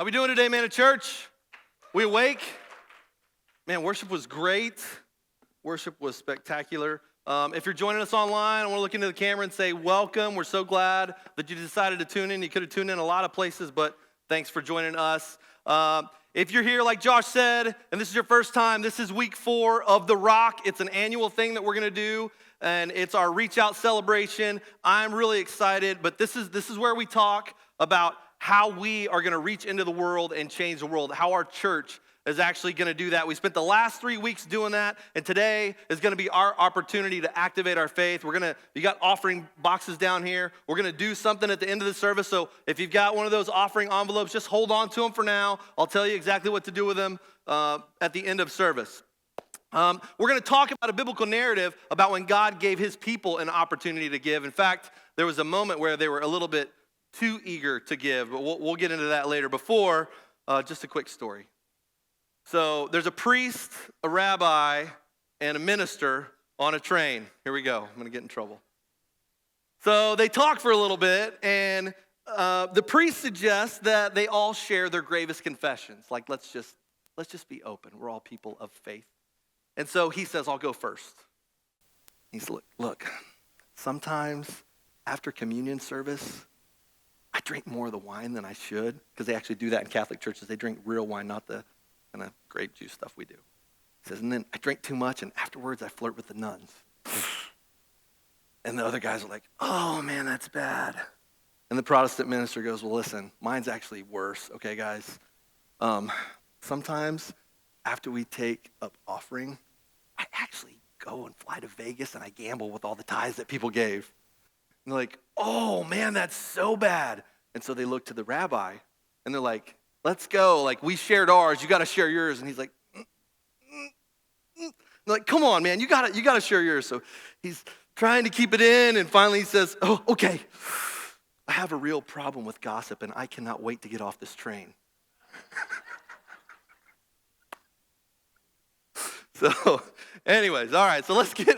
How we doing today, man, at church? We awake? Man, worship was great. Worship was spectacular. If you're joining us online, I want to look into the camera and say welcome. We're so glad that you decided to tune in. You could have tuned in a lot of places, but thanks for joining us. If you're here, like Josh said, and this is your first time, this is week 4 of the ROC. It's an annual thing that we're going to do, and it's our Reach Out celebration. I'm really excited, but this is where we talk about how we are going to reach into the world and change the world, how our church is actually going to do that. We spent the last 3 weeks doing that, and today is going to be our opportunity to activate our faith. You got offering boxes down here. We're going to do something at the end of the service, so if you've got one of those offering envelopes, just hold on to them for now. I'll tell you exactly what to do with them at the end of service. We're going to talk about a biblical narrative about when God gave his people an opportunity to give. In fact, there was a moment where they were a little bit too eager to give, but we'll get into that later. Before, just a quick story. So there's a priest, a rabbi, and a minister on a train. Here we go. I'm going to get in trouble. So they talk for a little bit, and the priest suggests that they all share their gravest confessions. Like, let's just be open. We're all people of faith. And so he says, I'll go first. He's look, sometimes after communion service, I drink more of the wine than I should, because they actually do that in Catholic churches. They drink real wine, not the kind of grape juice stuff we do. He says, and then I drink too much, and afterwards I flirt with the nuns. And the other guys are like, oh man, that's bad. And the Protestant minister goes, well, listen, mine's actually worse, okay, guys? Sometimes after we take up offering, I actually go and fly to Vegas and I gamble with all the tithes that people gave. And they're like, oh man, that's so bad. And so they look to the rabbi and they're like, let's go. Like, we shared ours, you got to share yours. And he's like, They're like, come on, man, you got to share yours. So he's trying to keep it in, and finally he says, oh, okay, I have a real problem with gossip, and I cannot wait to get off this train. So anyways, all right, so let's get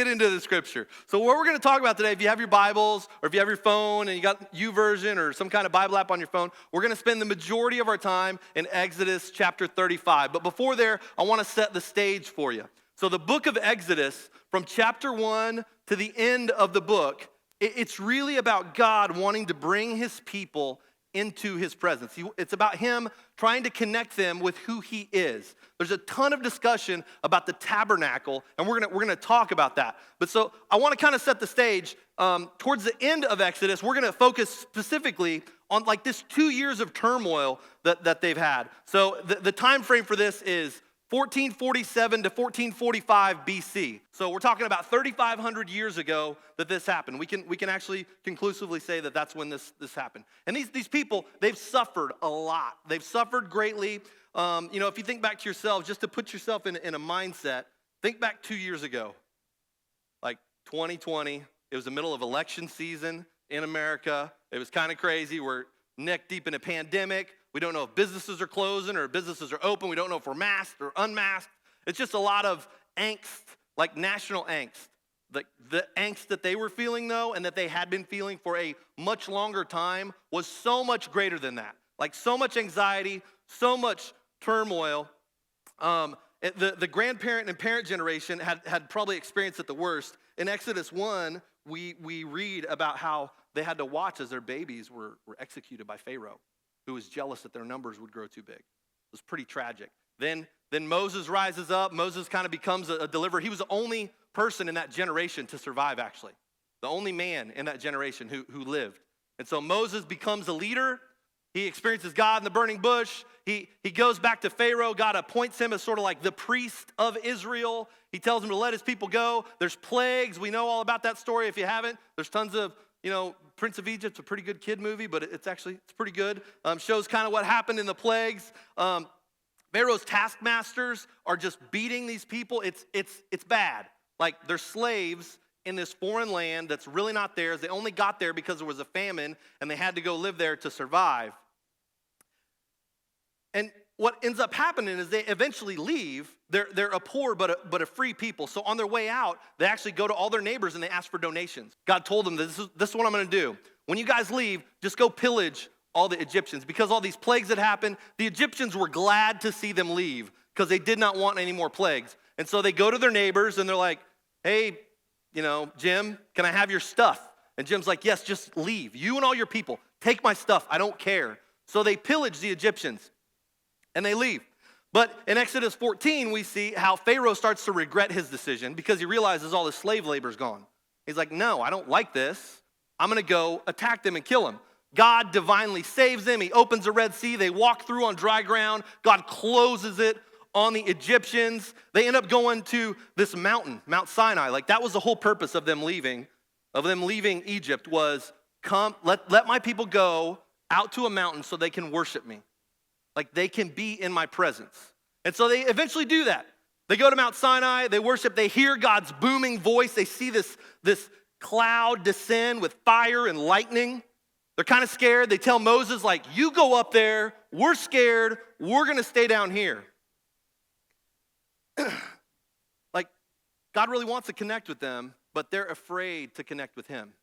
into the scripture. So what we're going to talk about today, if you have your Bibles or if you have your phone and you got YouVersion or some kind of Bible app on your phone, we're going to spend the majority of our time in Exodus chapter 35. But before there, I want to set the stage for you. So the book of Exodus, from chapter 1 to the end of the book, it's really about God wanting to bring his people into his presence. It's about him trying to connect them with who he is. There's a ton of discussion about the tabernacle, and we're gonna talk about that. But so I want to kind of set the stage. Towards the end of Exodus, we're gonna focus specifically on like this 2 years of turmoil that they've had. So the time frame for this is 1447 to 1445 BC. So we're talking about 3,500 years ago that this happened. We can actually conclusively say that that's when this happened. And these people, they've suffered a lot. They've suffered greatly. If you think back to yourself, just to put yourself in a mindset, think back 2 years ago, like 2020. It was the middle of election season in America. It was kind of crazy. We're neck deep in a pandemic. We don't know if businesses are closing or businesses are open. We don't know if we're masked or unmasked. It's just a lot of angst, like national angst. The angst that they were feeling, though, and that they had been feeling for a much longer time was so much greater than that. Like so much anxiety, so much turmoil. The grandparent and parent generation had probably experienced it the worst. In Exodus 1, we read about how they had to watch as their babies were executed by Pharaoh, who was jealous that their numbers would grow too big. It was pretty tragic. Then Moses rises up. Moses kind of becomes a deliverer. He was the only person in that generation to survive, actually. The only man in that generation who lived. And so Moses becomes a leader. He experiences God in the burning bush. He goes back to Pharaoh. God appoints him as sort of like the priest of Israel. He tells him to let his people go. There's plagues. We know all about that story. If you haven't, there's tons of, Prince of Egypt's a pretty good kid movie, but it's pretty good. Shows kind of what happened in the plagues. Pharaoh's taskmasters are just beating these people. It's bad. Like, they're slaves in this foreign land that's really not theirs. They only got there because there was a famine, and they had to go live there to survive. And what ends up happening is they eventually leave. They're a poor but a free people. So on their way out, they actually go to all their neighbors and they ask for donations. God told them, this is what I'm going to do. When you guys leave, just go pillage all the Egyptians. Because all these plagues had happened, the Egyptians were glad to see them leave because they did not want any more plagues. And so they go to their neighbors and they're like, hey, Jim, can I have your stuff? And Jim's like, yes, just leave. You and all your people, take my stuff. I don't care. So they pillage the Egyptians and they leave. But in Exodus 14, we see how Pharaoh starts to regret his decision because he realizes all his slave labor is gone. He's like, no, I don't like this. I'm going to go attack them and kill them. God divinely saves them. He opens the Red Sea. They walk through on dry ground. God closes it on the Egyptians. They end up going to this mountain, Mount Sinai. Like that was the whole purpose of them leaving Egypt was come, let my people go out to a mountain so they can worship me. Like they can be in my presence. And so they eventually do that. They go to Mount Sinai, they worship, they hear God's booming voice. They see this cloud descend with fire and lightning. They're kind of scared. They tell Moses, like, you go up there. We're scared. We're going to stay down here. Like, God really wants to connect with them, but they're afraid to connect with him.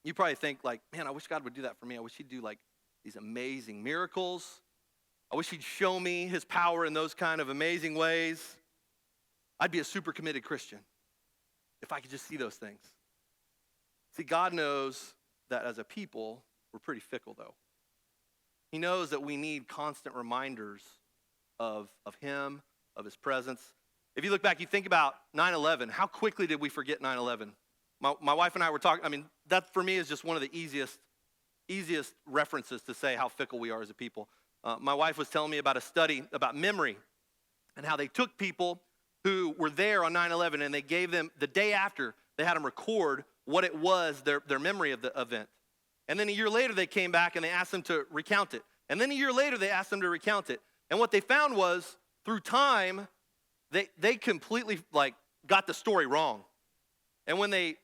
You probably think, like, man, I wish God would do that for me. I wish he'd do, like, these amazing miracles. I wish he'd show me his power in those kind of amazing ways. I'd be a super committed Christian if I could just see those things. See, God knows that as a people, we're pretty fickle, though. He knows that we need constant reminders of him, of his presence. If you look back, you think about 9/11. How quickly did we forget 9/11? My wife and I were talking, I mean, that for me is just one of the easiest references to say how fickle we are as a people. My wife was telling me about a study about memory and how they took people who were there on 9/11 and they gave them, the day after, they had them record what it was, their memory of the event. And then a year later, they came back and they asked them to recount it. And then a year later, they asked them to recount it. And what they found was, through time, they completely, like, got the story wrong. And when they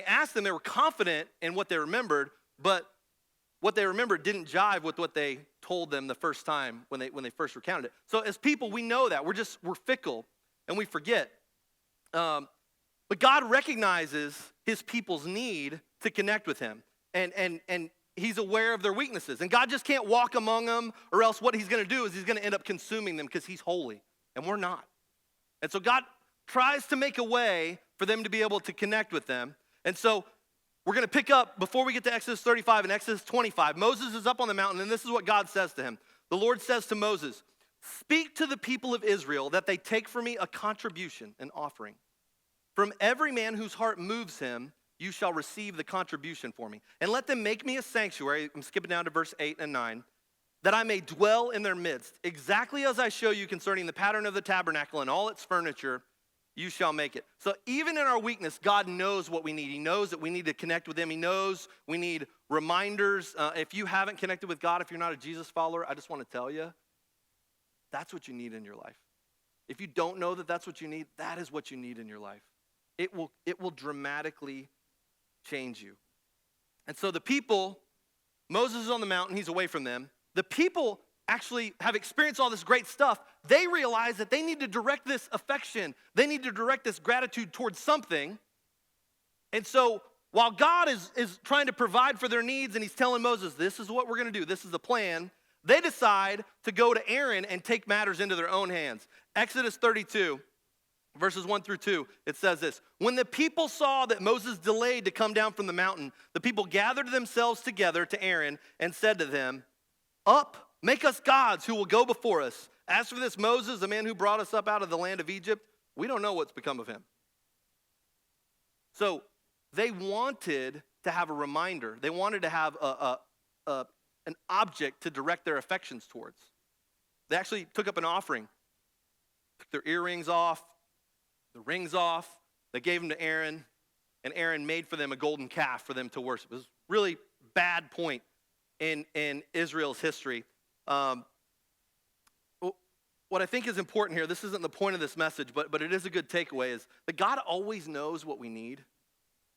asked them, they were confident in what they remembered, but what they remembered didn't jive with what they told them the first time when they first recounted it. So as people, we know that. We're fickle and we forget. But God recognizes his people's need to connect with him. And he's aware of their weaknesses. And God just can't walk among them, or else what he's going to do is he's going to end up consuming them because he's holy and we're not. And so God tries to make a way for them to be able to connect with them. And so we're going to pick up, before we get to Exodus 35 and Exodus 25, Moses is up on the mountain, and this is what God says to him. The Lord says to Moses, speak to the people of Israel that they take for me a contribution, an offering. From every man whose heart moves him, you shall receive the contribution for me. And let them make me a sanctuary, I'm skipping down to verse 8 and 9, that I may dwell in their midst, exactly as I show you concerning the pattern of the tabernacle and all its furniture, you shall make it. So even in our weakness, God knows what we need. He knows that we need to connect with him. He knows we need reminders. If you haven't connected with God, if you're not a Jesus follower, I just want to tell you, that's what you need in your life. If you don't know that that's what you need, that is what you need in your life. It will dramatically change you. And so the people, Moses is on the mountain, he's away from them. The people actually have experienced all this great stuff. They realize that they need to direct this affection. They need to direct this gratitude towards something. And so while God is trying to provide for their needs and he's telling Moses, this is what we're going to do, this is the plan, they decide to go to Aaron and take matters into their own hands. Exodus 32, verses 1 through 2, it says this. When the people saw that Moses delayed to come down from the mountain, the people gathered themselves together to Aaron and said to them, up, make us gods who will go before us. As for this Moses, the man who brought us up out of the land of Egypt, we don't know what's become of him. So they wanted to have a reminder. They wanted to have an object to direct their affections towards. They actually took up an offering, took their earrings off, the rings off. They gave them to Aaron, and Aaron made for them a golden calf for them to worship. It was a really bad point in Israel's history. What I think is important here, this isn't the point of this message, but it is a good takeaway, is that God always knows what we need.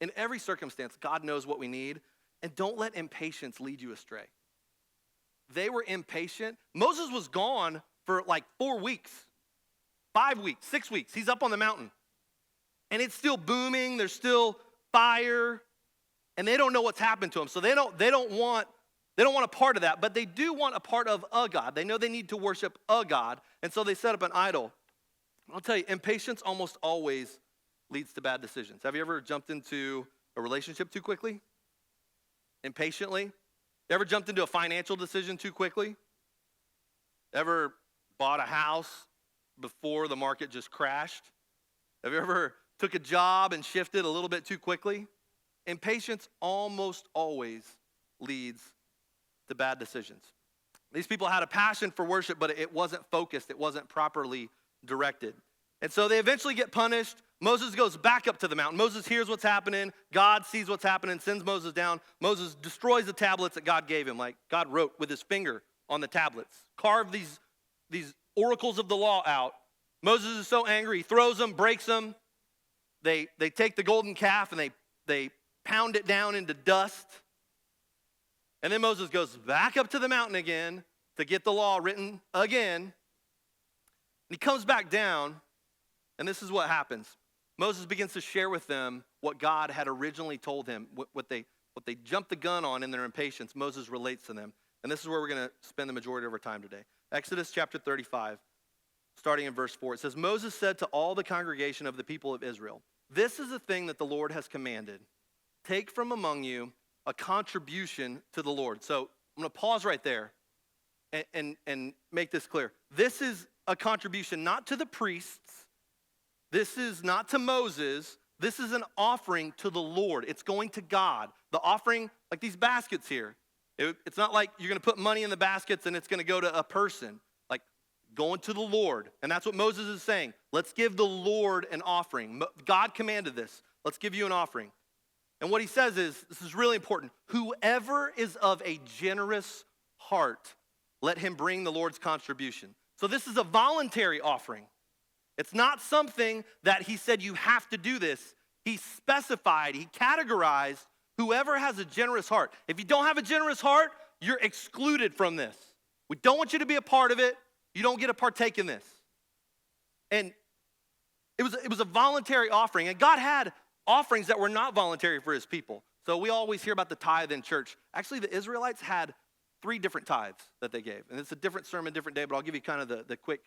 In every circumstance, God knows what we need, and don't let impatience lead you astray. They were impatient. Moses was gone for like 4 weeks, 5 weeks, 6 weeks. He's up on the mountain, and it's still booming. There's still fire. and they don't know what's happened to them. So they don't want a part of that, but they do want a part of a God. They know they need to worship a God, and so they set up an idol. I'll tell you, impatience almost always leads to bad decisions. Have you ever jumped into a relationship too quickly? Impatiently? You ever jumped into a financial decision too quickly? Ever bought a house before the market just crashed? Have you ever took a job and shifted a little bit too quickly? Impatience almost always leads to bad decisions. These people had a passion for worship, but it wasn't focused. It wasn't properly directed. And so they eventually get punished. Moses goes back up to the mountain. Moses hears what's happening. God sees what's happening, sends Moses down. Moses destroys the tablets that God gave him, like God wrote with his finger on the tablets. Carved these oracles of the law out. Moses is so angry, he throws them, breaks them. They take the golden calf and they pound it down into dust. And then Moses goes back up to the mountain again to get the law written again. And he comes back down, and this is what happens. Moses begins to share with them what God had originally told him, what they jumped the gun on in their impatience. Moses relates to them. And this is where we're going to spend the majority of our time today. Exodus chapter 35, starting in verse 4. It says, Moses said to all the congregation of the people of Israel, "This is the thing that the Lord has commanded. Take from among you a contribution to the Lord." So I'm going to pause right there and make this clear. This is a contribution not to the priests. This is not to Moses. This is an offering to the Lord. It's going to God. The offering, like these baskets here, it's not like you're going to put money in the baskets and it's going to go to a person. Like going to the Lord. And that's what Moses is saying. Let's give the Lord an offering. God commanded this. Let's give you an offering. And what he says is, this is really important, whoever is of a generous heart, let him bring the Lord's contribution. So this is a voluntary offering. It's not something that he said you have to do this. He specified, he categorized whoever has a generous heart. If you don't have a generous heart, you're excluded from this. We don't want you to be a part of it. You don't get to partake in this. And it was a voluntary offering. And God had offerings that were not voluntary for his people. So we always hear about the tithe in church. Actually, the Israelites had 3 different tithes that they gave. And it's a different sermon, different day, but I'll give you kind of the quick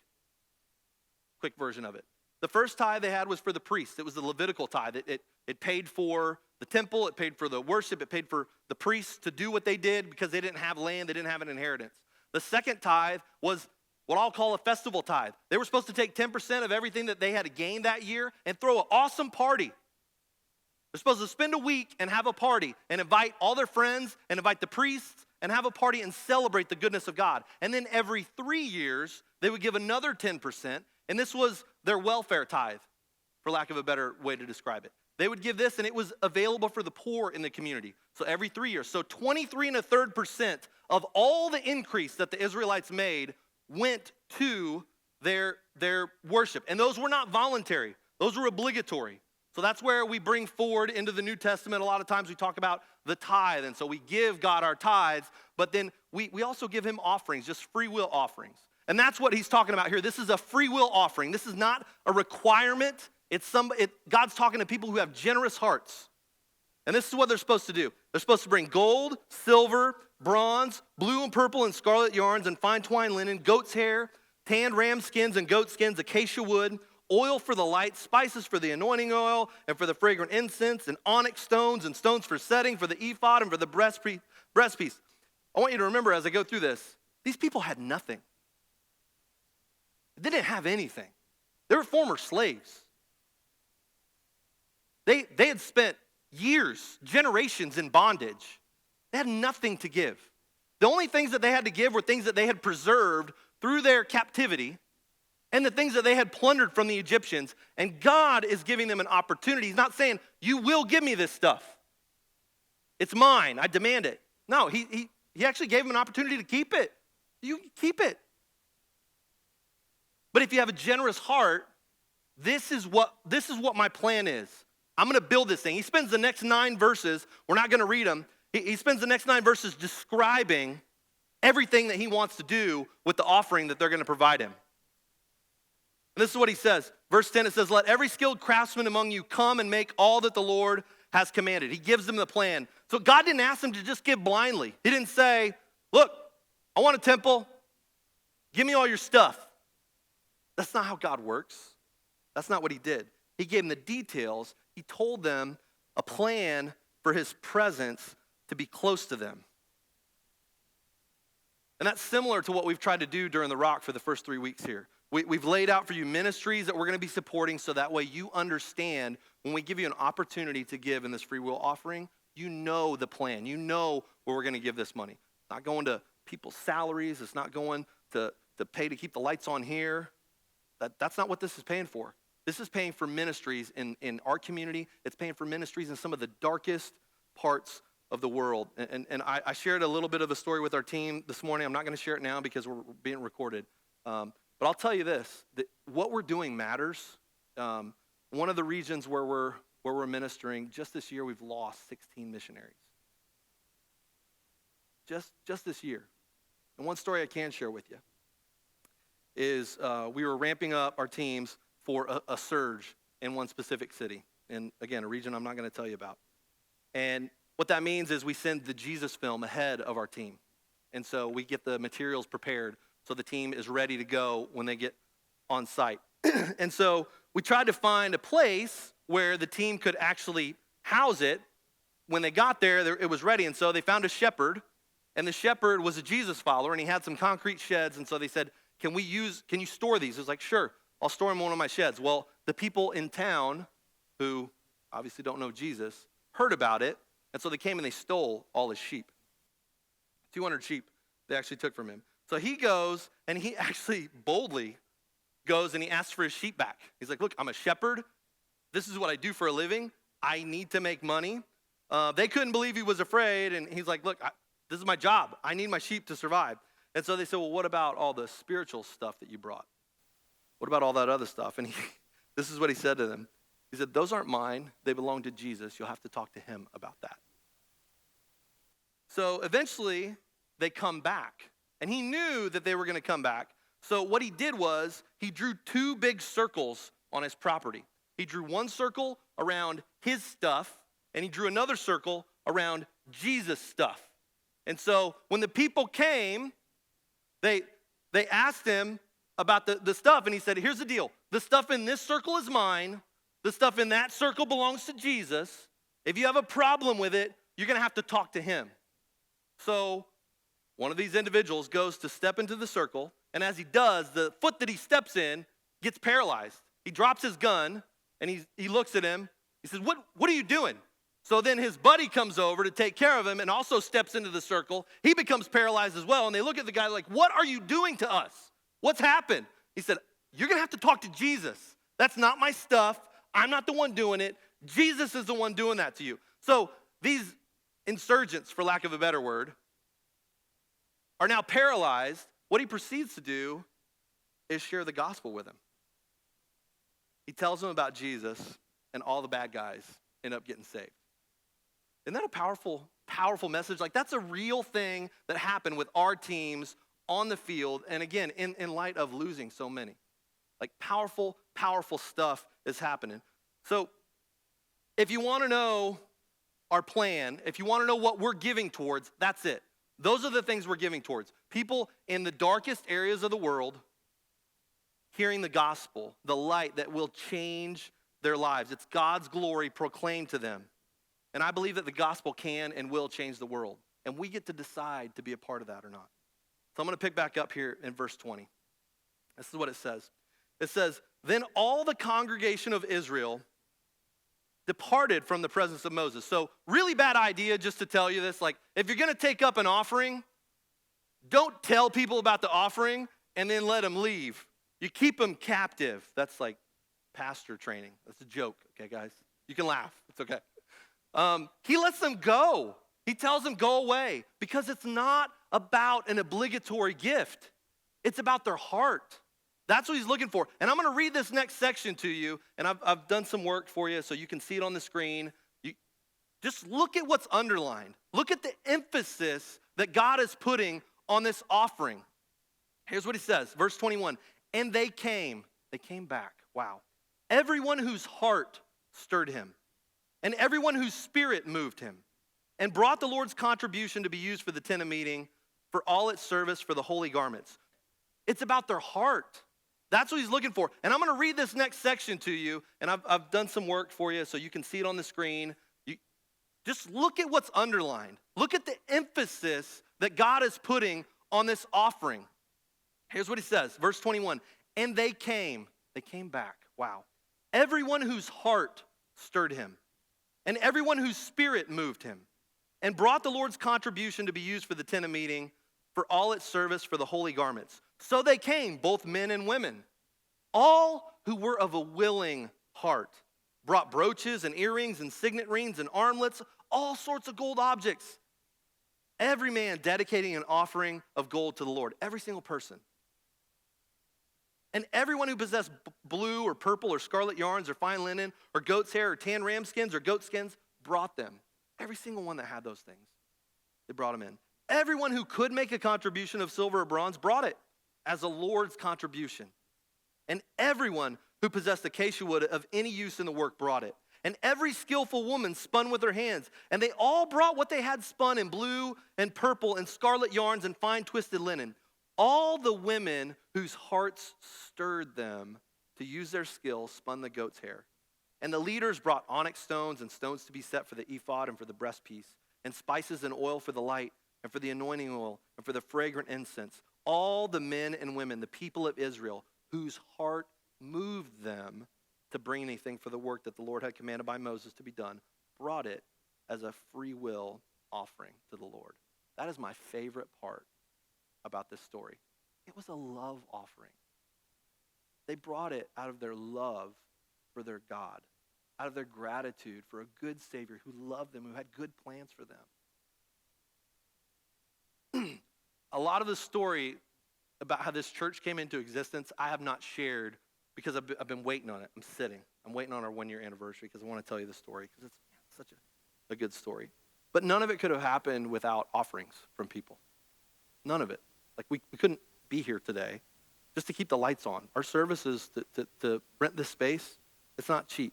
version of it. The first tithe they had was for the priests. It was the Levitical tithe. It paid for the temple. It paid for the worship. It paid for the priests to do what they did because they didn't have land. They didn't have an inheritance. The second tithe was what I'll call a festival tithe. They were supposed to take 10% of everything that they had gained that year and throw an awesome party. They're supposed to spend a week and have a party and invite all their friends and invite the priests and have a party and celebrate the goodness of God. And then every 3 years, they would give another 10%, and this was their welfare tithe, for lack of a better way to describe it. They would give this, and it was available for the poor in the community. So every 3 years. So 23 1/3% of all the increase that the Israelites made went to their worship. And those were not voluntary. Those were obligatory. So that's where we bring forward into the New Testament. A lot of times we talk about the tithe, and so we give God our tithes, but then we also give him offerings, just free will offerings. And that's what he's talking about here. This is a free will offering. This is not a requirement. God's talking to people who have generous hearts. And this is what they're supposed to do. They're supposed to bring gold, silver, bronze, blue and purple and scarlet yarns and fine twined linen, goat's hair, tanned ram skins and goat skins, acacia wood, oil for the light, spices for the anointing oil and for the fragrant incense, and onyx stones and stones for setting, for the ephod and for the breastpiece. I want you to remember as I go through this, these people had nothing. They didn't have anything. They were former slaves. They had spent years, generations in bondage. They had nothing to give. The only things that they had to give were things that they had preserved through their captivity and the things that they had plundered from the Egyptians. And God is giving them an opportunity. He's not saying, you will give me this stuff. It's mine. I demand it. No, he actually gave them an opportunity to keep it. You keep it. But if you have a generous heart, this is what my plan is. I'm going to build this thing. He spends the next 9 verses, we're not going to read them. He spends the next 9 verses describing everything that he wants to do with the offering that they're going to provide him. And this is what he says. Verse 10, it says, "Let every skilled craftsman among you come and make all that the Lord has commanded. He gives them the plan. So God didn't ask them to just give blindly. He didn't say, look, I want a temple. Give me all your stuff. That's not how God works. That's not what he did. He gave them the details. He told them a plan for his presence to be close to them. And that's similar to what we've tried to do during the ROC for the first 3 weeks here. We've laid out for you ministries that we're going to be supporting so that way you understand when we give you an opportunity to give in this free will offering, you know the plan. You know where we're going to give this money. It's not going to people's salaries. It's not going to pay to keep the lights on here. That's not what this is paying for. This is paying for ministries in our community. It's paying for ministries in some of the darkest parts of the world. And I shared a little bit of a story with our team this morning. I'm not going to share it now because we're being recorded. But I'll tell you this, that what we're doing matters. One of the regions where we're ministering, just this year we've lost 16 missionaries. Just this year. And one story I can share with you is we were ramping up our teams for a surge in one specific city. And again, a region I'm not going to tell you about. And what that means is we send the Jesus film ahead of our team. And so we get the materials prepared so the team is ready to go when they get on site. And so we tried to find a place where the team could actually house it. When they got there, it was ready. And so they found a shepherd, and the shepherd was a Jesus follower, and he had some concrete sheds. And so they said, can you store these? It was like, sure, I'll store them in one of my sheds. Well, the people in town who obviously don't know Jesus heard about it. And so they came and they stole all his sheep. 200 sheep they actually took from him. So he goes and he actually boldly goes and he asks for his sheep back. He's like, look, I'm a shepherd. This is what I do for a living. I need to make money. They couldn't believe he was afraid. And he's like, look, this is my job. I need my sheep to survive. And so they said, well, what about all the spiritual stuff that you brought? What about all that other stuff? And this is what he said to them. He said, those aren't mine. They belong to Jesus. You'll have to talk to him about that. So eventually they come back. And he knew that they were going to come back. So what he did was he drew 2 big circles on his property. He drew one circle around his stuff, and he drew another circle around Jesus' stuff. And so when the people came, they asked him about the stuff, and he said, here's the deal. The stuff in this circle is mine. The stuff in that circle belongs to Jesus. If you have a problem with it, you're going to have to talk to him. So one of these individuals goes to step into the circle, and as he does, the foot that he steps in gets paralyzed. He drops his gun, and he looks at him. He says, what are you doing? So then his buddy comes over to take care of him and also steps into the circle. He becomes paralyzed as well, and they look at the guy like, what are you doing to us? What's happened? He said, you're going to have to talk to Jesus. That's not my stuff. I'm not the one doing it. Jesus is the one doing that to you. So these insurgents, for lack of a better word, are now paralyzed. What he proceeds to do is share the gospel with them. He tells them about Jesus, and all the bad guys end up getting saved. Isn't that a powerful, powerful message? Like, that's a real thing that happened with our teams on the field, and again, in light of losing so many. Like, powerful, powerful stuff is happening. So if you want to know our plan, if you want to know what we're giving towards, that's it. Those are the things we're giving towards. People in the darkest areas of the world hearing the gospel, the light that will change their lives. It's God's glory proclaimed to them. And I believe that the gospel can and will change the world. And we get to decide to be a part of that or not. So I'm going to pick back up here in verse 20. This is what it says. It says, then all the congregation of Israel departed from the presence of Moses. So really bad idea just to tell you this. Like, if you're going to take up an offering, don't tell people about the offering and then let them leave. You keep them captive. That's like pastor training. That's a joke, okay, guys? You can laugh. It's okay. He lets them go. He tells them go away because it's not about an obligatory gift. It's about their heart. That's what he's looking for. And I'm going to read this next section to you, and I've done some work for you so you can see it on the screen. Just look at what's underlined. Look at the emphasis that God is putting on this offering. Here's what he says, verse 21. And they came back. Wow. Everyone whose heart stirred him. and everyone whose spirit moved him, and brought the Lord's contribution to be used for the tent of meeting, for all its service, for the holy garments. It's about their heart. That's what he's looking for. And I'm going to read this next section to you, and I've done some work for you so you can see it on the screen. Just look at what's underlined. Look at the emphasis that God is putting on this offering. Here's what he says, verse 21. And they came back. Wow. Everyone whose heart stirred him, and everyone whose spirit moved him, and brought the Lord's contribution to be used for the tent of meeting, for all its service, for the holy garments. So they came, both men and women, all who were of a willing heart, brought brooches and earrings and signet rings and armlets, all sorts of gold objects. Every man dedicating an offering of gold to the Lord, every single person. And everyone who possessed blue or purple or scarlet yarns or fine linen or goat's hair or tan ram skins or goat skins brought them. Every single one that had those things, they brought them in. Everyone who could make a contribution of silver or bronze brought it as the Lord's contribution. And everyone who possessed acacia wood of any use in the work brought it. And every skillful woman spun with her hands. And they all brought what they had spun in blue and purple and scarlet yarns and fine twisted linen. All the women whose hearts stirred them to use their skill spun the goat's hair. And the leaders brought onyx stones and stones to be set for the ephod and for the breastpiece, and spices and oil for the light, and for the anointing oil, and for the fragrant incense. All the men and women, the people of Israel, whose heart moved them to bring anything for the work that the Lord had commanded by Moses to be done, brought it as a free will offering to the Lord. That is my favorite part about this story. It was a love offering. They brought it out of their love for their God, out of their gratitude for a good Savior who loved them, who had good plans for them. A lot of the story about how this church came into existence, I have not shared because I've been waiting on it. I'm waiting on our 1-year anniversary because I want to tell you the story because it's such a good story. But none of it could have happened without offerings from people. None of it. Like we couldn't be here today just to keep the lights on. Our services to rent this space, it's not cheap.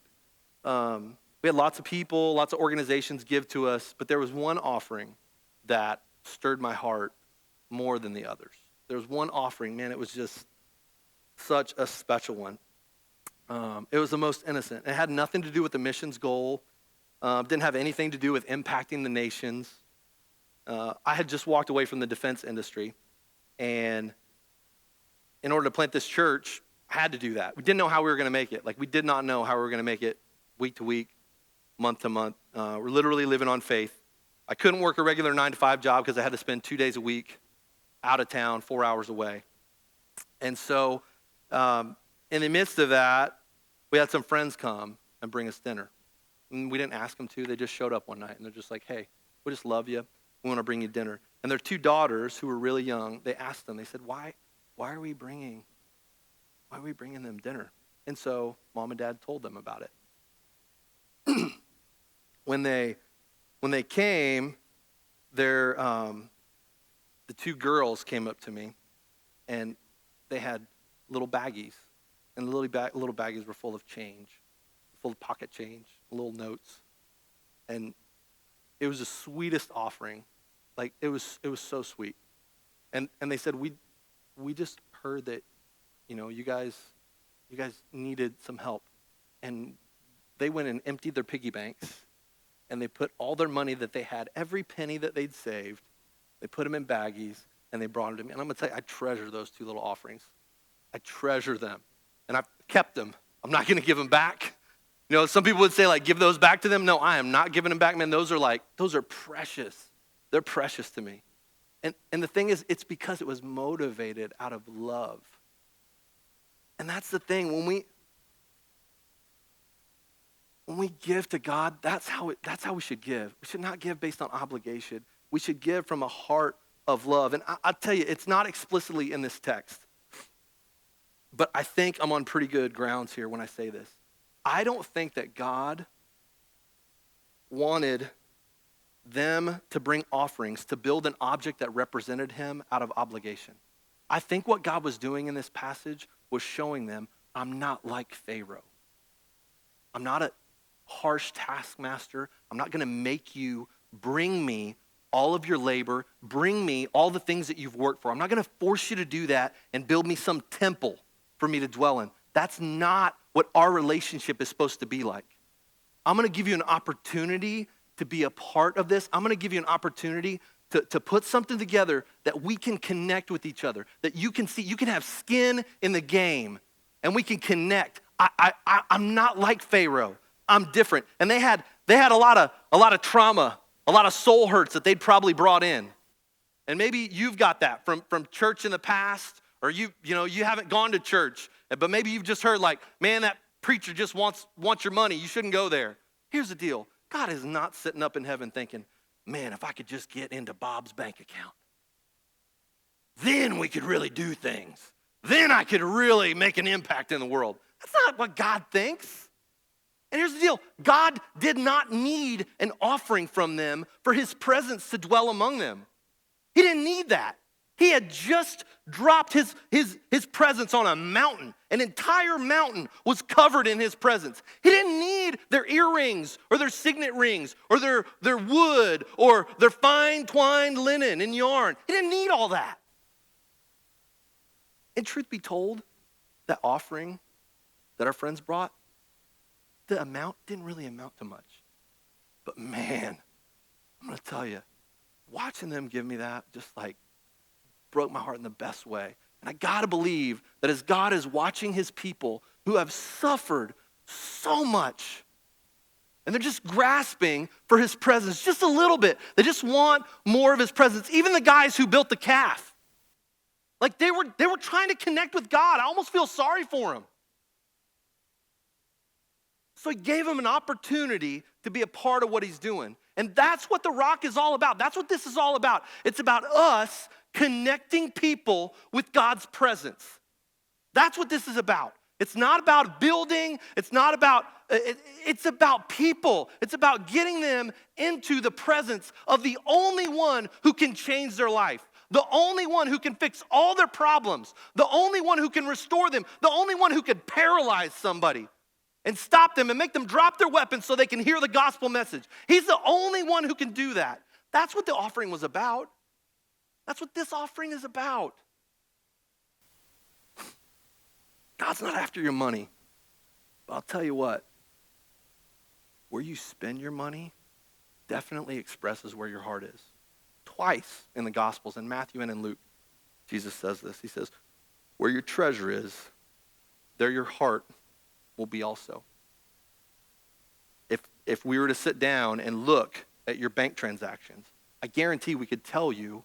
We had lots of people, lots of organizations give to us, but there was one offering that stirred my heart more than the others. There was one offering, man, it was just such a special one. It was the most innocent. It had nothing to do with the missions goal. Didn't have anything to do with impacting the nations. I had just walked away from the defense industry, and in order to plant this church, I had to do that. We didn't know how we were going to make it. Like, we did not know how we were going to make it week to week, month to month. We're literally living on faith. I couldn't work a regular 9-to-5 job because I had to spend 2 days a week out of town, 4 hours away. And so in the midst of that, we had some friends come and bring us dinner. And we didn't ask them to. They just showed up one night, and they're just like, hey, we just love you. We want to bring you dinner. And their 2 daughters, who were really young, they asked them, they said, why are we bringing them dinner? And so mom and dad told them about it. When they came, the 2 girls came up to me, and they had little baggies, and the little baggies were full of change, full of pocket change, little notes, and it was the sweetest offering. Like, it was so sweet. And they said, we just heard that, you guys needed some help. And they went and emptied their piggy banks, and they put all their money that they had, every penny that they'd saved, they put them in baggies, and they brought them to me. And I'm going to tell you, I treasure those 2 little offerings. I treasure them. And I've kept them. I'm not going to give them back. Some people would say, like, give those back to them. No, I am not giving them back, man. Those are precious. They're precious to me. And the thing is, it's because it was motivated out of love. And that's the thing. When we give to God, that's how we should give. We should not give based on obligation. We should give from a heart of love. And I'll tell you, it's not explicitly in this text. But I think I'm on pretty good grounds here when I say this. I don't think that God wanted them to bring offerings to build an object that represented him out of obligation. I think what God was doing in this passage was showing them, I'm not like Pharaoh. I'm not harsh taskmaster. I'm not going to make you bring me all of your labor, bring me all the things that you've worked for. I'm not going to force you to do that and build me some temple for me to dwell in. That's not what our relationship is supposed to be like. I'm going to give you an opportunity to be a part of this. I'm going to give you an opportunity to put something together that we can connect with each other, that you can see, you can have skin in the game, and we can connect. I'm not like Pharaoh. I'm different. And they had a lot of trauma, a lot of soul hurts that they'd probably brought in. And maybe you've got that from church in the past, or you haven't gone to church, but maybe you've just heard like, man, that preacher just wants your money. You shouldn't go there. Here's the deal. God is not sitting up in heaven thinking, man, if I could just get into Bob's bank account, then we could really do things. Then I could really make an impact in the world. That's not what God thinks. And here's the deal. God did not need an offering from them for his presence to dwell among them. He didn't need that. He had just dropped his presence on a mountain. An entire mountain was covered in his presence. He didn't need their earrings or their signet rings or their wood or their fine twined linen and yarn. He didn't need all that. And truth be told, that offering that our friends brought, the amount didn't really amount to much. But man, I'm going to tell you, watching them give me that just like broke my heart in the best way. And I got to believe that as God is watching his people who have suffered so much, and they're just grasping for his presence just a little bit. They just want more of his presence. Even the guys who built the calf, like they were trying to connect with God. I almost feel sorry for them. So he gave him an opportunity to be a part of what he's doing. And that's what the ROC is all about. That's what this is all about. It's about us connecting people with God's presence. That's what this is about. It's not about building. It's about people. It's about getting them into the presence of the only one who can change their life. The only one who can fix all their problems. The only one who can restore them. The only one who could paralyze somebody and stop them and make them drop their weapons so they can hear the gospel message. He's the only one who can do that. That's what the offering was about. That's what this offering is about. God's not after your money. But I'll tell you what, where you spend your money definitely expresses where your heart is. Twice in the Gospels, in Matthew and in Luke, Jesus says this. He says, where your treasure is, there your heart will be also. If we were to sit down and look at your bank transactions, I guarantee we could tell you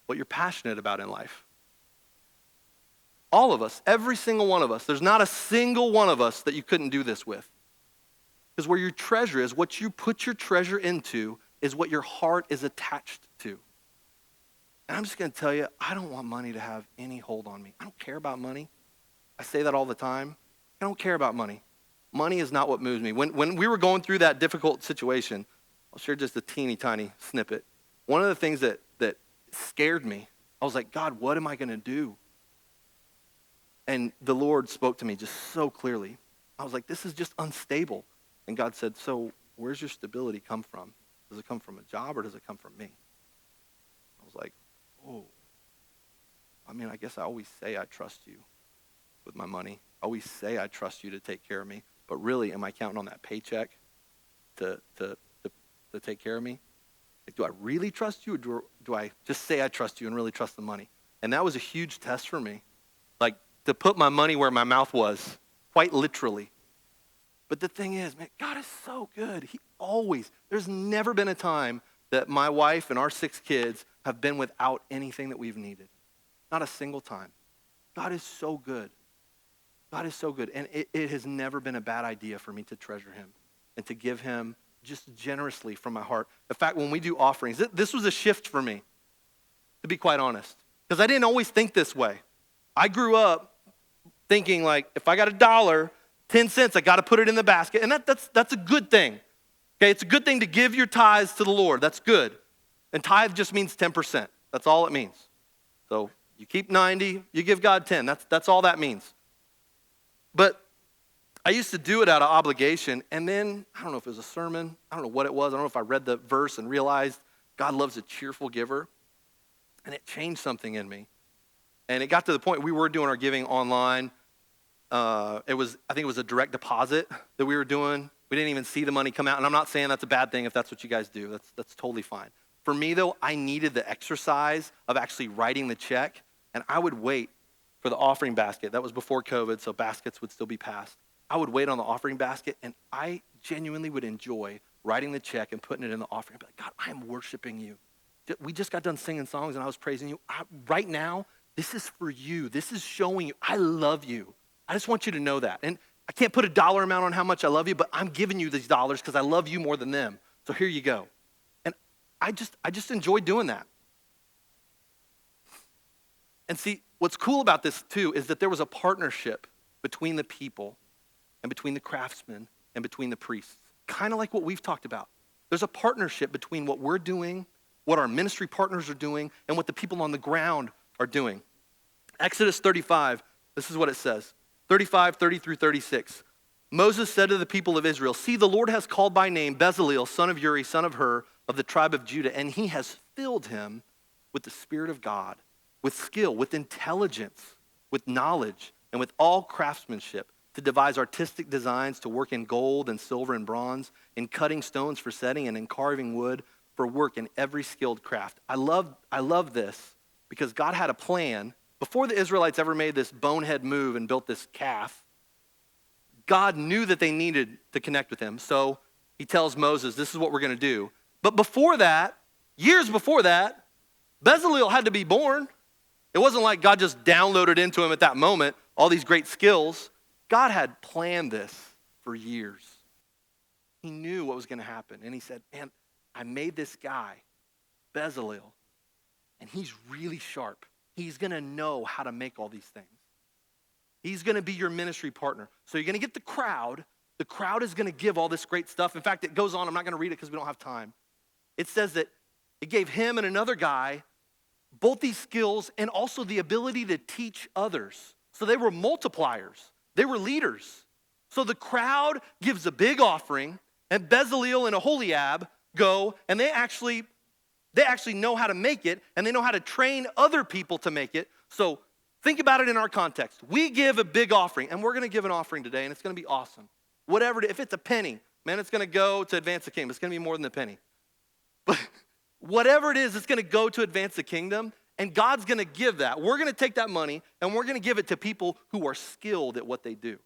what you're passionate about in life. All of us, every single one of us, there's not a single one of us that you couldn't do this with. Because where your treasure is, what you put your treasure into is what your heart is attached to. And I'm just going to tell you, I don't want money to have any hold on me. I don't care about money. I say that all the time. I don't care about money. Money is not what moves me. When we were going through that difficult situation, I'll share just a teeny tiny snippet. One of the things that scared me, I was like, God, what am I going to do? And the Lord spoke to me just so clearly. I was like, this is just unstable. And God said, so where's your stability come from? Does it come from a job or does it come from me? I was like, oh. I mean, I guess I always say I trust you with my money. I always say I trust you to take care of me. But really, am I counting on that paycheck to take care of me? Like, do I really trust you, or do I just say I trust you and really trust the money? And that was a huge test for me. Like, to put my money where my mouth was, quite literally. But the thing is, man, God is so good. There's never been a time that my wife and our 6 kids have been without anything that we've needed. Not a single time. God is so good. God is so good. And it has never been a bad idea for me to treasure him and to give him just generously from my heart. In fact, when we do offerings, this was a shift for me, to be quite honest, because I didn't always think this way. I grew up thinking like, if I got $1, 10 cents, I got to put it in the basket. And that's a good thing. Okay, it's a good thing to give your tithes to the Lord. That's good. And tithe just means 10%. That's all it means. So you keep 90, you give God 10. That's all that means. But I used to do it out of obligation, and then, I don't know if it was a sermon, I don't know what it was, I don't know if I read the verse and realized God loves a cheerful giver, and it changed something in me. And it got to the point we were doing our giving online. I think it was a direct deposit that we were doing. We didn't even see the money come out, and I'm not saying that's a bad thing if that's what you guys do. That's totally fine. For me, though, I needed the exercise of actually writing the check, and I would wait for the offering basket. That was before COVID, so baskets would still be passed. I would wait on the offering basket, and I genuinely would enjoy writing the check and putting it in the offering. I'd be like, God, I am worshiping you. We just got done singing songs, and I was praising you. Right now, this is for you. This is showing you I love you. I just want you to know that. And I can't put a dollar amount on how much I love you, but I'm giving you these dollars because I love you more than them. So here you go. And I just enjoy doing that. And see, what's cool about this too is that there was a partnership between the people and between the craftsmen and between the priests. Kind of like what we've talked about. There's a partnership between what we're doing, what our ministry partners are doing, and what the people on the ground are doing. Exodus 35, this is what it says. 35, 30 through 36. Moses said to the people of Israel, see, the Lord has called by name Bezaleel, son of Uri, son of Hur, of the tribe of Judah, and he has filled him with the Spirit of God, with skill, with intelligence, with knowledge, and with all craftsmanship, to devise artistic designs, to work in gold and silver and bronze, in cutting stones for setting, and in carving wood for work in every skilled craft. I love this because God had a plan. Before the Israelites ever made this bonehead move and built this calf, God knew that they needed to connect with him. So he tells Moses, this is what we're going to do. But before that, years before that, Bezaleel had to be born. It wasn't like God just downloaded into him at that moment all these great skills. God had planned this for years. He knew what was going to happen. And he said, man, I made this guy, Bezaleel, and he's really sharp. He's going to know how to make all these things. He's going to be your ministry partner. So you're going to get the crowd. The crowd is going to give all this great stuff. In fact, it goes on. I'm not going to read it because we don't have time. It says that it gave him and another guy both these skills and also the ability to teach others. So they were multipliers. They were leaders. So the crowd gives a big offering, and Bezaleel and Aholiab go, and they actually know how to make it, and they know how to train other people to make it. So think about it in our context. We give a big offering, and we're going to give an offering today, and it's going to be awesome. Whatever, if it's a penny, man, it's going to go to advance the kingdom. It's going to be more than a penny. But whatever it is, it's going to go to advance the kingdom, and God's going to give that. We're going to take that money, and we're going to give it to people who are skilled at what they do.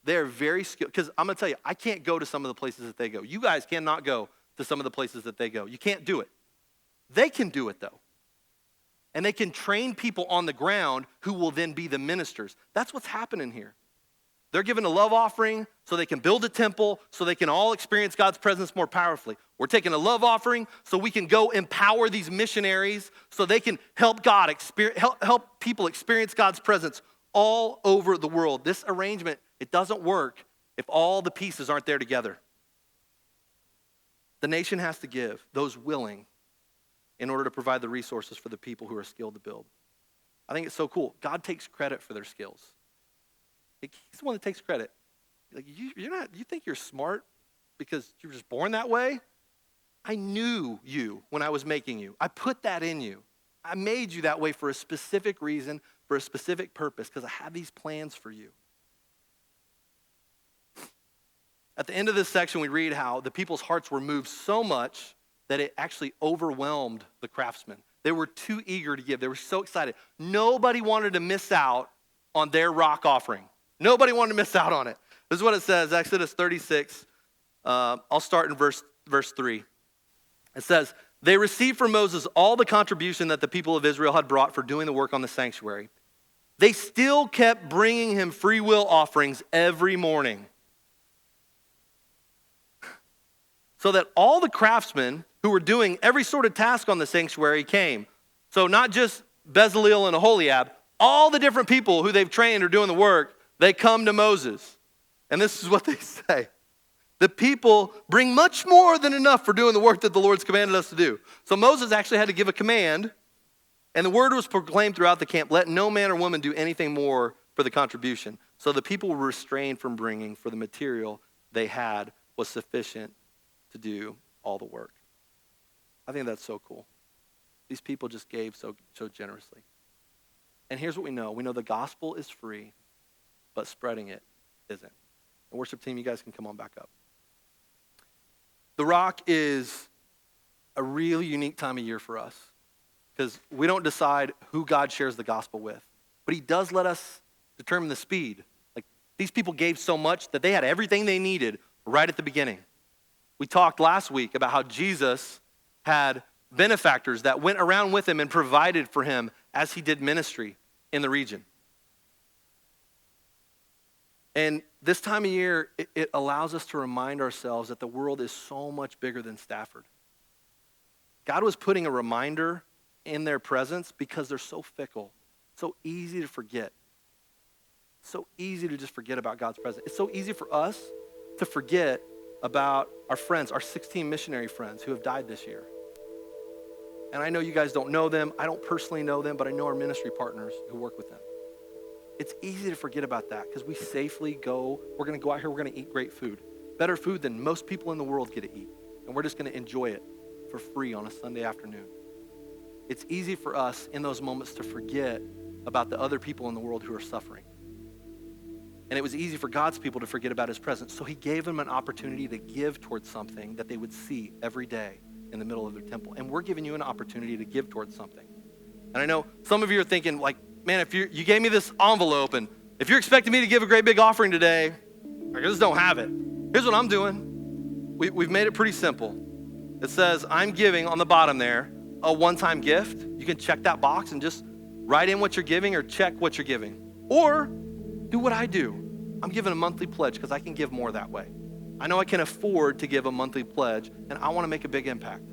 They're very skilled. Because I'm going to tell you, I can't go to some of the places that they go. You guys cannot go to some of the places that they go. You can't do it. They can do it, though. And they can train people on the ground who will then be the ministers. That's what's happening here. They're given a love offering so they can build a temple, so they can all experience God's presence more powerfully. We're taking a love offering so we can go empower these missionaries so they can help help people experience God's presence all over the world. This arrangement, it doesn't work if all the pieces aren't there together. The nation has to give, those willing, in order to provide the resources for the people who are skilled to build. I think it's so cool. God takes credit for their skills. He's the one that takes credit. Like, you think you're smart because you were just born that way? I knew you when I was making you. I put that in you. I made you that way for a specific reason, for a specific purpose, because I have these plans for you. At the end of this section, we read how the people's hearts were moved so much that it actually overwhelmed the craftsmen. They were too eager to give. They were so excited. Nobody wanted to miss out on their ROC offering. Nobody wanted to miss out on it. This is what it says, Exodus 36. I'll start in verse 3. It says, they received from Moses all the contribution that the people of Israel had brought for doing the work on the sanctuary. They still kept bringing him free will offerings every morning, so that all the craftsmen who were doing every sort of task on the sanctuary came. So not just Bezaleel and Aholiab, all the different people who they've trained are doing the work, they come to Moses. And this is what they say. The people bring much more than enough for doing the work that the Lord's commanded us to do. So Moses actually had to give a command, and the word was proclaimed throughout the camp, let no man or woman do anything more for the contribution. So the people were restrained from bringing, for the material they had was sufficient to do all the work. I think that's so cool. These people just gave so generously. And here's what we know. We know the gospel is free, but spreading it isn't. The worship team, you guys can come on back up. The ROC is a really unique time of year for us because we don't decide who God shares the gospel with, but he does let us determine the speed. Like, these people gave so much that they had everything they needed right at the beginning. We talked last week about how Jesus had benefactors that went around with him and provided for him as he did ministry in the region. And this time of year, it allows us to remind ourselves that the world is so much bigger than Stafford. God was putting a reminder in their presence because they're so fickle, so easy to forget. So easy to just forget about God's presence. It's so easy for us to forget about our friends, our 16 missionary friends who have died this year. And I know you guys don't know them. I don't personally know them, but I know our ministry partners who work with them. It's easy to forget about that because we safely go, we're going to go out here, we're going to eat great food. Better food than most people in the world get to eat. And we're just going to enjoy it for free on a Sunday afternoon. It's easy for us in those moments to forget about the other people in the world who are suffering. And it was easy for God's people to forget about his presence. So he gave them an opportunity to give towards something that they would see every day in the middle of their temple. And we're giving you an opportunity to give towards something. And I know some of you are thinking, like, man, if you gave me this envelope and if you're expecting me to give a great big offering today, I just don't have it. Here's what I'm doing. We've made it pretty simple. It says, I'm giving on the bottom there a one-time gift. You can check that box and just write in what you're giving or check what you're giving. Or do what I do. I'm giving a monthly pledge because I can give more that way. I know I can afford to give a monthly pledge, and I want to make a big impact.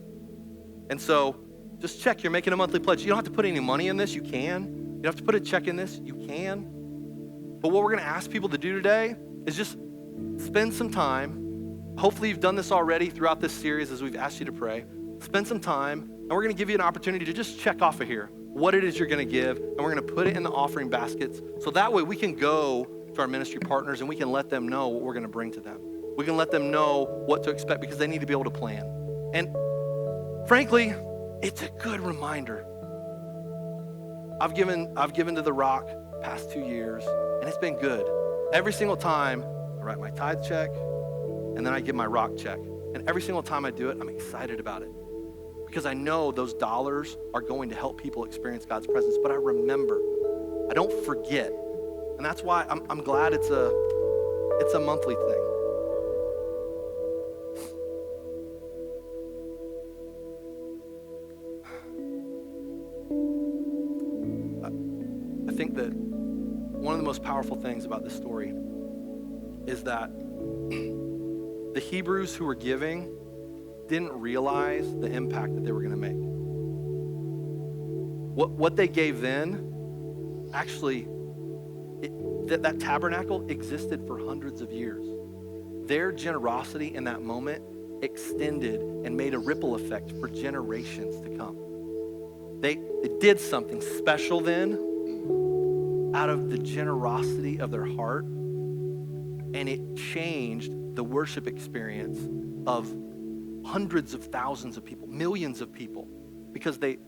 And so just check you're making a monthly pledge. You don't have to put any money in this. You can. You don't have to put a check in this. You can. But what we're going to ask people to do today is just spend some time. Hopefully you've done this already throughout this series as we've asked you to pray. Spend some time, and we're going to give you an opportunity to just check off of here what it is you're going to give, and we're going to put it in the offering baskets so that way we can go to our ministry partners and we can let them know what we're going to bring to them. We can let them know what to expect because they need to be able to plan. And frankly, it's a good reminder. I've given to the ROC past 2 years, and it's been good. Every single time I write my tithe check, and then I give my ROC check. And every single time I do it, I'm excited about it because I know those dollars are going to help people experience God's presence. But I remember, I don't forget, and that's why I'm glad it's a monthly thing. I think that one of the most powerful things about this story is that the Hebrews who were giving didn't realize the impact that they were going to make. What they gave then, actually, that tabernacle existed for hundreds of years. Their generosity in that moment extended and made a ripple effect for generations to come. They did something special then out of the generosity of their heart, and it changed the worship experience of hundreds of thousands of people, millions of people, because they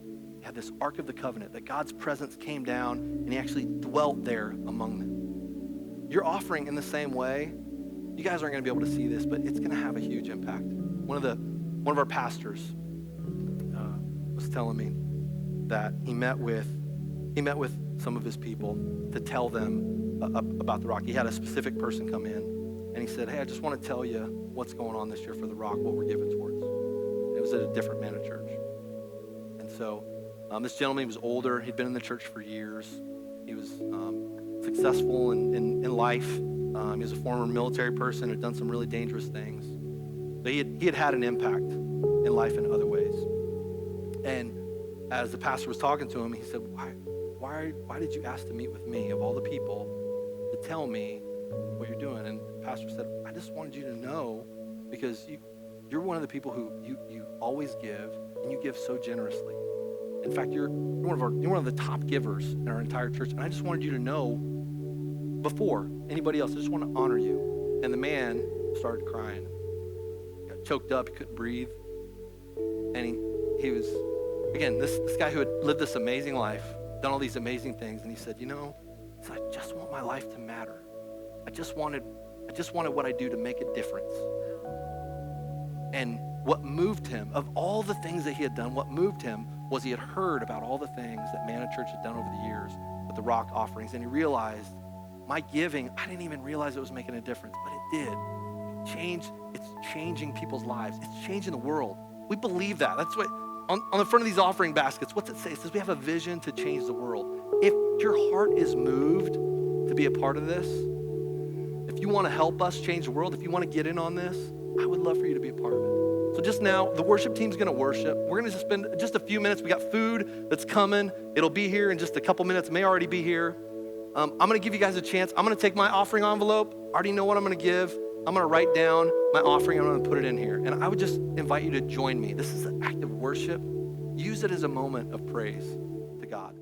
had this Ark of the Covenant, that God's presence came down and he actually dwelt there among them. You're offering in the same way. You guys aren't going to be able to see this, but it's going to have a huge impact. One of our pastors was telling me that he met with some of his people to tell them about the ROC. He had a specific person come in, and he said, hey, I just want to tell you what's going on this year for the ROC, what we're giving towards. It was at a different manna church. And so this gentleman, he was older. He'd been in the church for years. He was successful in life. He was a former military person, had done some really dangerous things. But he had an impact in life in other ways. And as the pastor was talking to him, he said, why did you ask to meet with me of all the people to tell me what you're doing? And the pastor said, I just wanted you to know because you're one of the people who you always give, and you give so generously. In fact, you're one of the top givers in our entire church, and I just wanted you to know before anybody else. I just want to honor you. And the man started crying. He got choked up, he couldn't breathe. And he was, again, this guy who had lived this amazing life, done all these amazing things, and he said, I just want my life to matter. I just wanted what I do to make a difference. And what moved him, of all the things that he had done, what moved him was he had heard about all the things that Manna Church had done over the years with the ROC offerings, and he realized, my giving, I didn't even realize it was making a difference, but it did. It's changing people's lives. It's changing the world. We believe that. That's what, on the front of these offering baskets, what's it say? It says we have a vision to change the world. If your heart is moved to be a part of this, if you want to help us change the world, if you want to get in on this, I would love for you to be a part of it. So just now, the worship team's going to worship. We're going to spend just a few minutes. We got food that's coming. It'll be here in just a couple minutes. It may already be here. I'm going to give you guys a chance. I'm going to take my offering envelope. I already know what I'm going to give. I'm going to write down my offering. I'm going to put it in here. And I would just invite you to join me. This is an act of worship. Use it as a moment of praise to God.